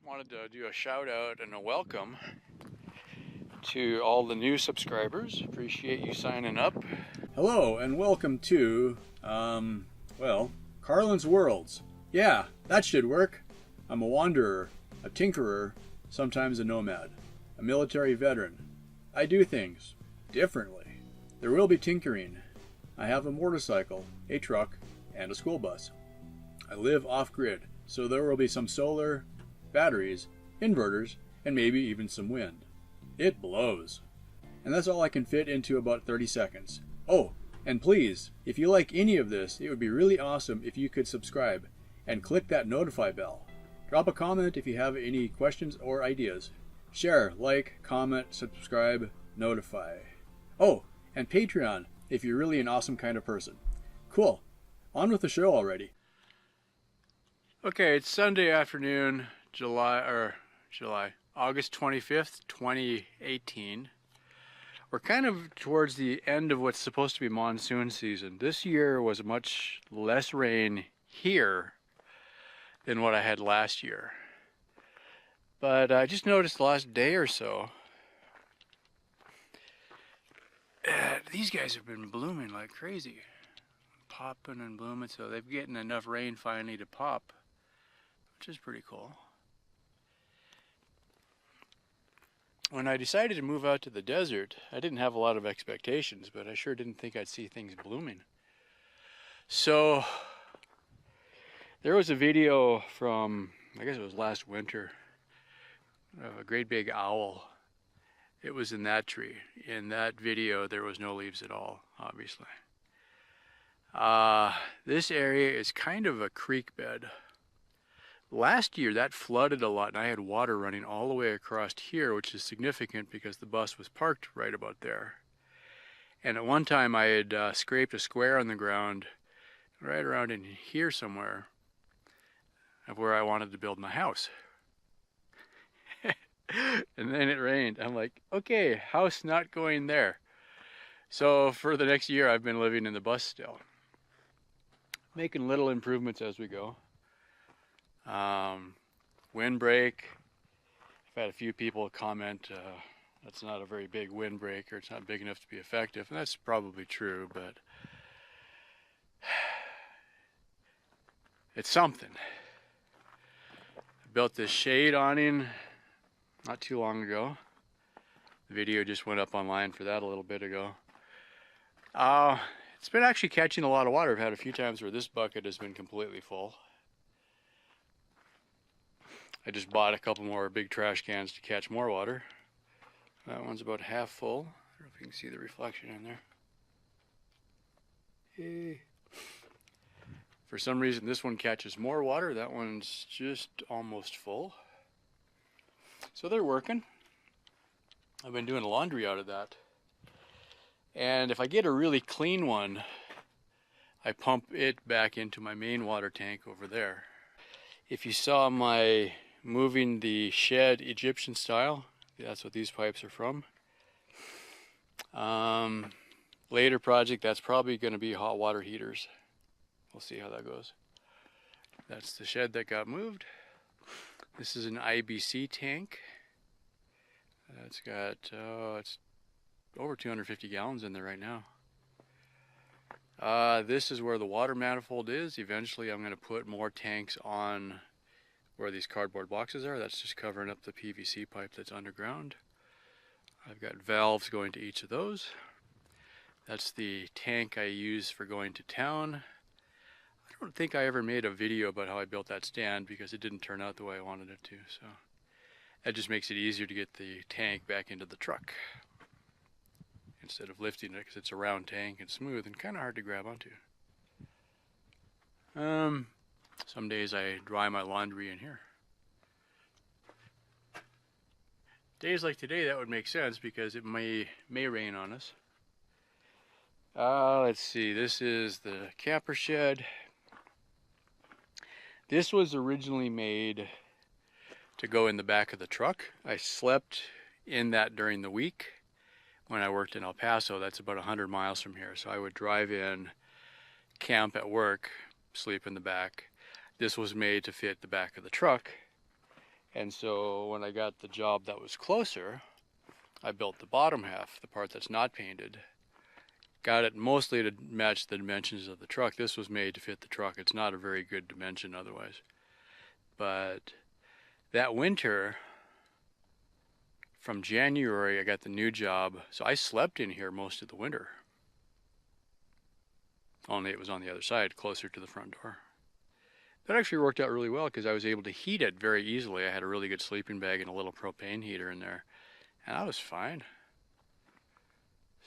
Wanted to do a shout out and a welcome to all the new subscribers. Appreciate you signing up. Hello and welcome to, Carlin's Worlds. Yeah, that should work. I'm a wanderer, a tinkerer, sometimes a nomad, a military veteran. I do things differently. There will be tinkering. I have a motorcycle, a truck, and a school bus. I live off-grid, so there will be some solar, batteries, inverters, and maybe even some wind. It blows. And that's all I can fit into about 30 seconds. Oh, and please, if you like any of this, it would be really awesome if you could subscribe and click that notify bell. Drop a comment if you have any questions or ideas. Share, like, comment, subscribe, notify. Oh, and Patreon if you're really an awesome kind of person. Cool. On with the show already. Okay, it's Sunday afternoon, August 25th, 2018. We're kind of towards the end of what's supposed to be monsoon season. This year was much less rain here than what I had last year. But I just noticed the last day or so, these guys have been blooming like crazy. Popping and blooming, so they're getting enough rain finally to pop, which is pretty cool. When I decided to move out to the desert, I didn't have a lot of expectations, but I sure didn't think I'd see things blooming. So there was a video from, I guess it was last winter, a great big owl. It was in that tree. In that video, there was no leaves at all, obviously. This area is kind of a creek bed. Last year that flooded a lot and I had water running all the way across here, which is significant because the bus was parked right about there. And at one time I had scraped a square on the ground right around in here somewhere of where I wanted to build my house. And then it rained. I'm like, okay, house not going there. So for the next year I've been living in the bus still. Making little improvements as we go. Windbreak. I've had a few people comment that's not a very big windbreak, or it's not big enough to be effective, and that's probably true, but it's something. I built this shade awning not too long ago. The video just went up online for that a little bit ago. It's been actually catching a lot of water. I've had a few times where this bucket has been completely full. I just bought a couple more big trash cans to catch more water. That one's about half full. I don't know if you can see the reflection in there. Hey. For some reason this one catches more water. That one's just almost full. So they're working. I've been doing laundry out of that. And if I get a really clean one, I pump it back into my main water tank over there. If you saw my moving the shed Egyptian style, that's what these pipes are from. Later project, that's probably going to be hot water heaters. We'll see how that goes. That's the shed that got moved. This is an IBC tank. It's got, it's over 250 gallons in there right now. This is where the water manifold is. Eventually I'm going to put more tanks on where these cardboard boxes are. That's just covering up the PVC pipe that's underground. I've got valves going to each of those. That's the tank I use for going to town. I don't think I ever made a video about how I built that stand because it didn't turn out the way I wanted it to. So that just makes it easier to get the tank back into the truck instead of lifting it, because it's a round tank and smooth and kind of hard to grab onto. Some days I dry my laundry in here. Days like today that would make sense because it may rain on us. Let's see, this is the camper shed. This was originally made to go in the back of the truck. I slept in that during the week when I worked in El Paso. That's about 100 miles from here. So I would drive in, camp at work, sleep in the back. This was made to fit the back of the truck, And so when I got the job that was closer, I built the bottom half, the part that's not painted. Got it mostly to match the dimensions of the truck. This was made to fit the truck. It's not a very good dimension otherwise. But that winter, from January, I got the new job. So I slept in here most of the winter. Only it was on the other side, closer to the front door. That actually worked out really well because I was able to heat it very easily. I had a really good sleeping bag and a little propane heater in there. And that was fine.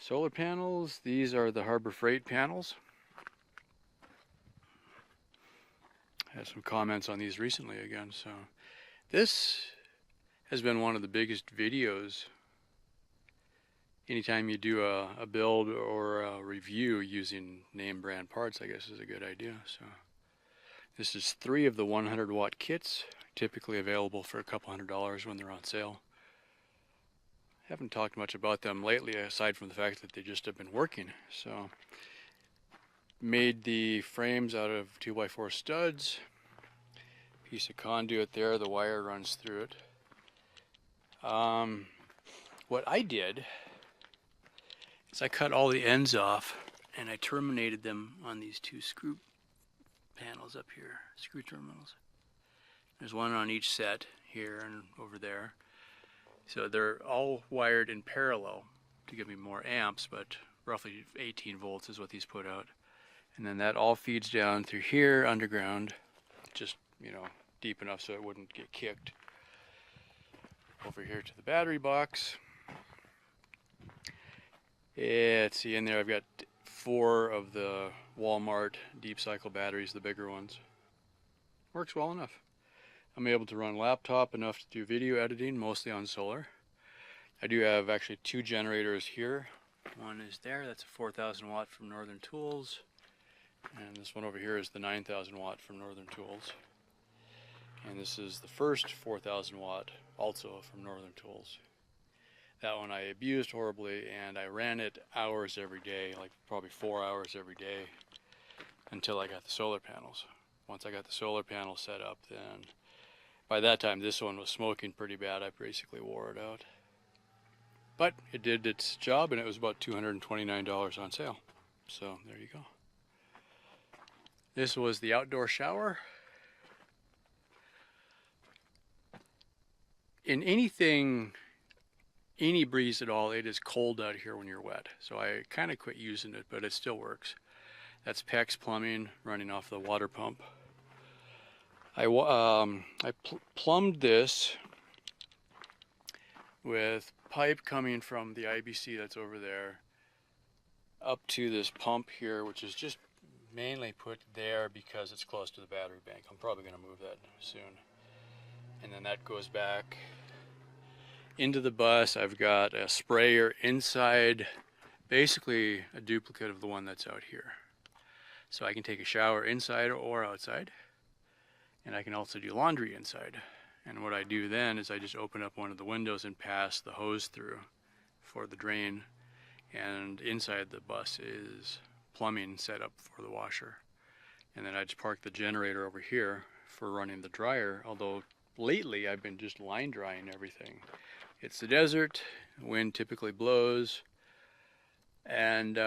Solar panels, these are the Harbor Freight panels. I had some comments on these recently again. So this has been one of the biggest videos. Anytime you do a build or a review using name brand parts, I guess is a good idea. So this is 3 of the 100 watt kits, typically available for a couple $100 when they're on sale. Haven't talked much about them lately, aside from the fact that they just have been working. So made the frames out of 2x4 studs. Piece of conduit there, the wire runs through it. What I did is I cut all the ends off and I terminated them on these 2 screw panels up here, screw terminals. There's one on each set here and over there. So they're all wired in parallel to give me more amps, but roughly 18 volts is what these put out. And then that all feeds down through here underground, just, you know, deep enough so it wouldn't get kicked. Over here to the battery box. Let's see, in there I've got 4 of the Walmart deep cycle batteries, the bigger ones. Works well enough. I'm able to run laptop enough to do video editing, mostly on solar. I do have actually 2 generators here. One is there, that's a 4,000 watt from Northern Tools. And this one over here is the 9,000 watt from Northern Tools. And this is the first 4,000 watt, also from Northern Tools. That one I abused horribly, and I ran it hours every day, like probably 4 hours every day, until I got the solar panels. Once I got the solar panels set up, then by that time this one was smoking pretty bad. I basically wore it out. But it did its job, and it was about $229 on sale. So there you go. This was the outdoor shower. In anything, any breeze at all, it is cold out here when you're wet. So I kind of quit using it, but it still works. That's PEX Plumbing running off the water pump. I plumbed this with pipe coming from the IBC that's over there up to this pump here, which is just mainly put there because it's close to the battery bank. I'm probably going to move that soon. And then that goes back into the bus. I've got a sprayer inside, basically a duplicate of the one that's out here. So I can take a shower inside or outside. And I can also do laundry inside. And what I do then is I just open up one of the windows and pass the hose through for the drain. And inside the bus is plumbing set up for the washer. And then I just park the generator over here for running the dryer, although lately I've been just line drying everything. It's the desert, wind typically blows, and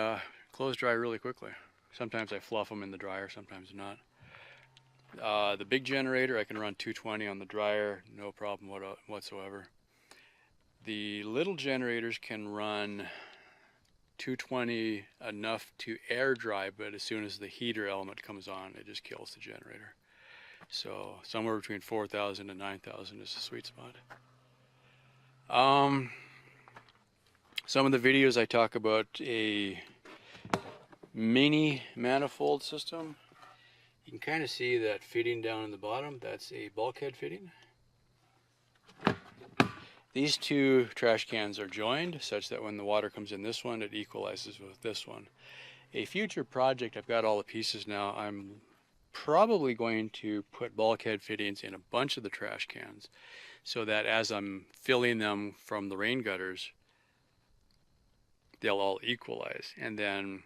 clothes dry really quickly. Sometimes I fluff them in the dryer, sometimes not. The big generator, I can run 220 on the dryer, no problem whatsoever. The little generators can run 220 enough to air dry, but as soon as the heater element comes on, it just kills the generator. So somewhere between 4,000 and 9,000 is the sweet spot. Some of the videos I talk about a mini manifold system. You can kind of see that fitting down in the bottom. That's a bulkhead fitting. These 2 trash cans are joined such that when the water comes in this one, it equalizes with this one. A future project, I've got all the pieces now, I'm probably going to put bulkhead fittings in a bunch of the trash cans so that as I'm filling them from the rain gutters, they'll all equalize. And then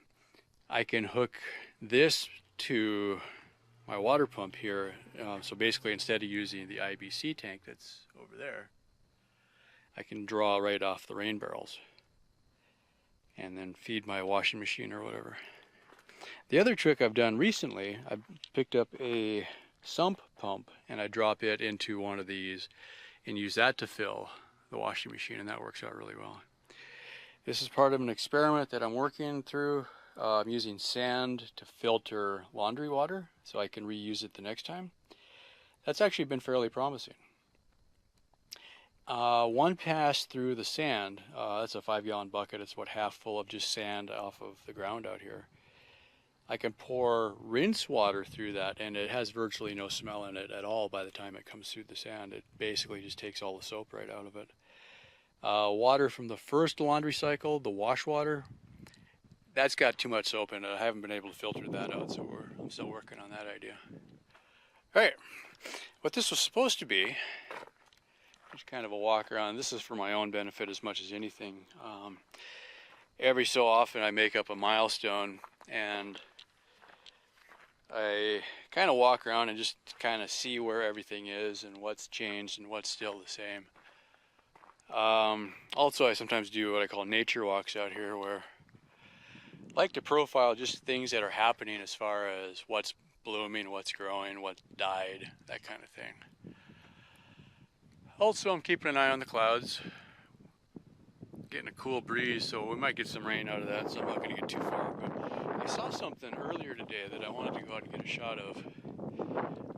I can hook this to my water pump here. So basically, instead of using the IBC tank that's over there, I can draw right off the rain barrels and then feed my washing machine or whatever. The other trick I've done recently, I picked up a sump pump and I drop it into one of these and use that to fill the washing machine, and that works out really well. This is part of an experiment that I'm working through. I'm using sand to filter laundry water so I can reuse it the next time. That's actually been fairly promising. One pass through the sand, that's a 5-gallon bucket. It's about half full of just sand off of the ground out here. I can pour rinse water through that, and it has virtually no smell in it at all by the time it comes through the sand. It basically just takes all the soap right out of it. Water from the first laundry cycle, the wash water, that's got too much soap in it. I haven't been able to filter that out, so I'm still working on that idea. All right, what this was supposed to be, just kind of a walk around. This is for my own benefit as much as anything. Every so often I make up a milestone and I kind of walk around and just kind of see where everything is and what's changed and what's still the same. Also, I sometimes do what I call nature walks out here, where I like to profile just things that are happening as far as what's blooming, what's growing, what died, that kind of thing. Also, I'm keeping an eye on the clouds. Getting a cool breeze, so we might get some rain out of that, so I'm not going to get too far. But I saw something earlier today that I wanted to go out and get a shot of.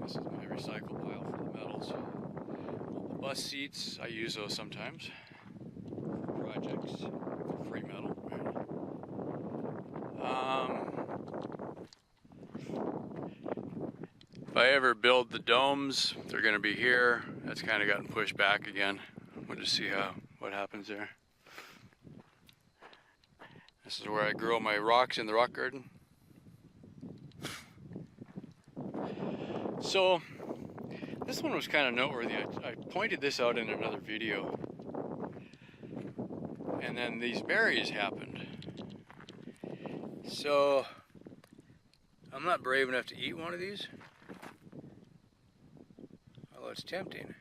This is my recycle pile for the metals. The bus seats, I use those sometimes for projects, for free metal. If I ever build the domes, they're going to be here. That's kind of gotten pushed back again. We'll just see what happens there. This is where I grow my rocks in the rock garden. So this one was kind of noteworthy. I pointed this out in another video, and then these berries happened. So I'm not brave enough to eat one of these, although it's tempting.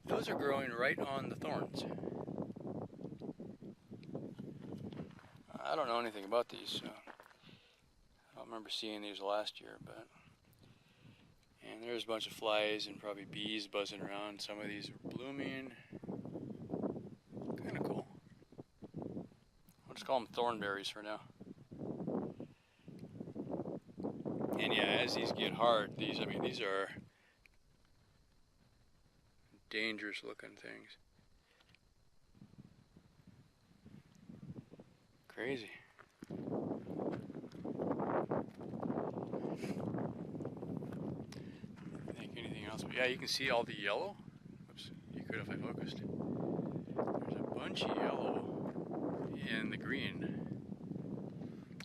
Those are growing right on the thorns. I don't know anything about these, so I don't remember seeing these last year, but and there's a bunch of flies and probably bees buzzing around. Some of these are blooming. Kind of cool. I'll just call them thornberries for now. And yeah, as these get hard, these are dangerous looking things. Crazy. Think anything else? But yeah, you can see all the yellow. Oops, you could if I focused. There's a bunch of yellow in the green.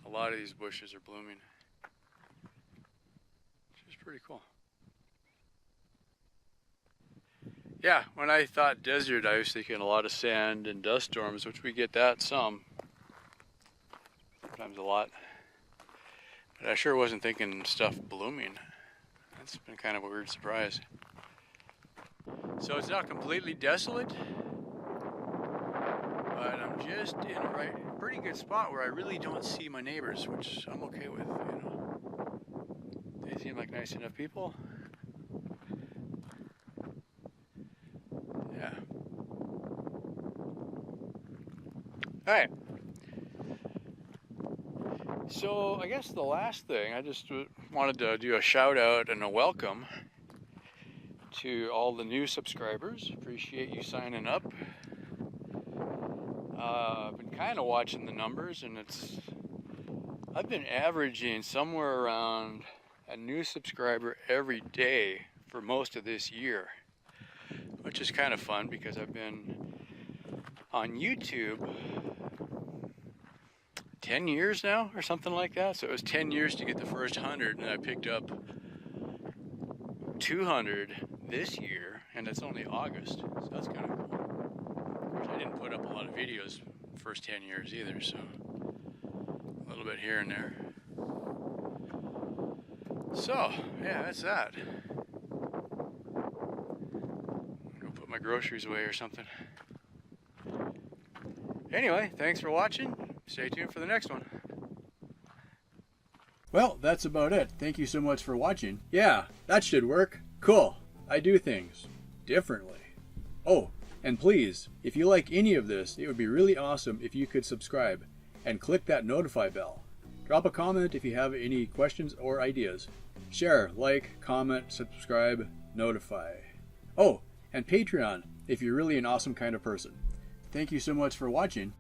A lot of these bushes are blooming, which is pretty cool. Yeah, when I thought desert, I was thinking a lot of sand and dust storms, which we get that some. Sometimes a lot. But I sure wasn't thinking stuff blooming. That's been kind of a weird surprise. So it's not completely desolate, but I'm just in a pretty good spot where I really don't see my neighbors, which I'm okay with, you know. They seem like nice enough people. Yeah. Alright. So I guess the last thing, I just wanted to do a shout out and a welcome to all the new subscribers. Appreciate you signing up. I've been kind of watching the numbers, and I've been averaging somewhere around a new subscriber every day for most of this year, which is kind of fun because I've been on YouTube 10 years now or something like that. So it was 10 years to get the first 100, and I picked up 200 this year, and it's only August, so that's kind of cool. Of course, I didn't put up a lot of videos the first 10 years either, so a little bit here and there. So, yeah, that's that. Go put my groceries away or something. Anyway, thanks for watching. Stay tuned for the next one. Well, that's about it. Thank you so much for watching. Yeah, that should work. Cool. I do things differently. Oh, and please, if you like any of this, it would be really awesome if you could subscribe and click that notify bell. Drop a comment if you have any questions or ideas. Share, like, comment, subscribe, notify. Oh, and Patreon if you're really an awesome kind of person. Thank you so much for watching.